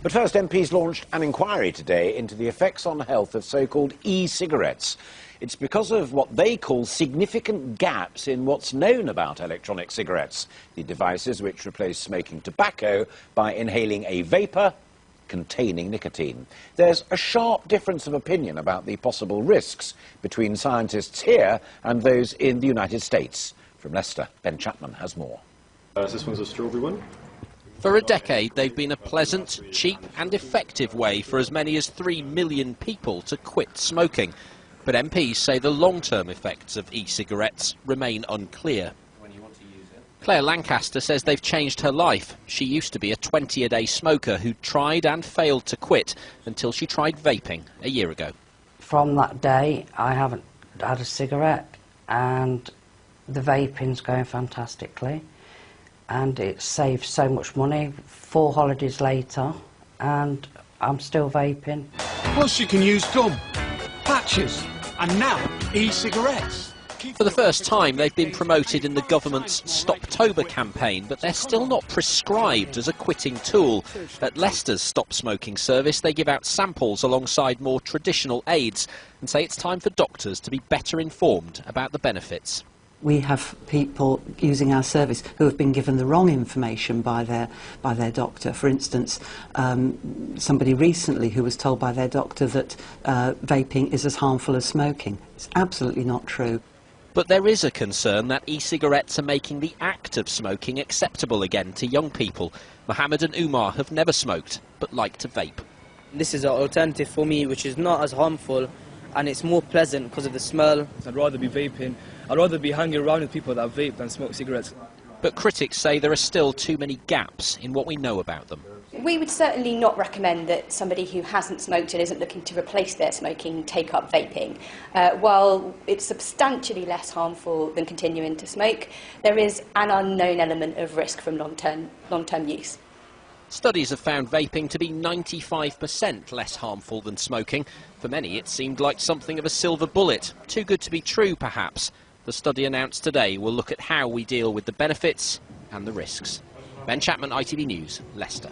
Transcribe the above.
But first, MPs launched an inquiry today into the effects on health of so-called e-cigarettes. It's because of what they call significant gaps in what's known about electronic cigarettes, the devices which replace smoking tobacco by inhaling a vapour containing nicotine. There's a sharp difference of opinion about the possible risks between scientists here and those in the United States. From Leicester, Ben Chapman has more. This one's a strawberry one. For a decade, they've been a pleasant, cheap and effective way for as many as 3 million people to quit smoking. But MPs say the long-term effects of e-cigarettes remain unclear. Claire Lancaster says they've changed her life. She used to be a 20-a-day smoker who tried and failed to quit until she tried vaping a year ago. From that day, I haven't had a cigarette, and the vaping's going fantastically. And it saved so much money. 4 holidays later, and I'm still vaping. Plus you can use gum, patches, and now e-cigarettes. For the first time, they've been promoted in the government's Stoptober campaign, but they're still not prescribed as a quitting tool. At Leicester's Stop Smoking service, they give out samples alongside more traditional aids and say it's time for doctors to be better informed about the benefits. We have people using our service who have been given the wrong information by their doctor. For instance, somebody recently who was told by their doctor that vaping is as harmful as smoking. It's absolutely not true. But there is a concern that e-cigarettes are making the act of smoking acceptable again to young people. Mohammed and Umar have never smoked, but like to vape. This is an alternative for me, which is not as harmful, and it's more pleasant because of the smell. I'd rather be vaping. I'd rather be hanging around with people that vape than smoke cigarettes. But critics say there are still too many gaps in what we know about them. We would certainly not recommend that somebody who hasn't smoked and isn't looking to replace their smoking take up vaping. While it's substantially less harmful than continuing to smoke, there is an unknown element of risk from long-term use. Studies have found vaping to be 95% less harmful than smoking. For many, it seemed like something of a silver bullet. Too good to be true, perhaps. The study announced today will look at how we deal with the benefits and the risks. Ben Chapman, ITV News, Leicester.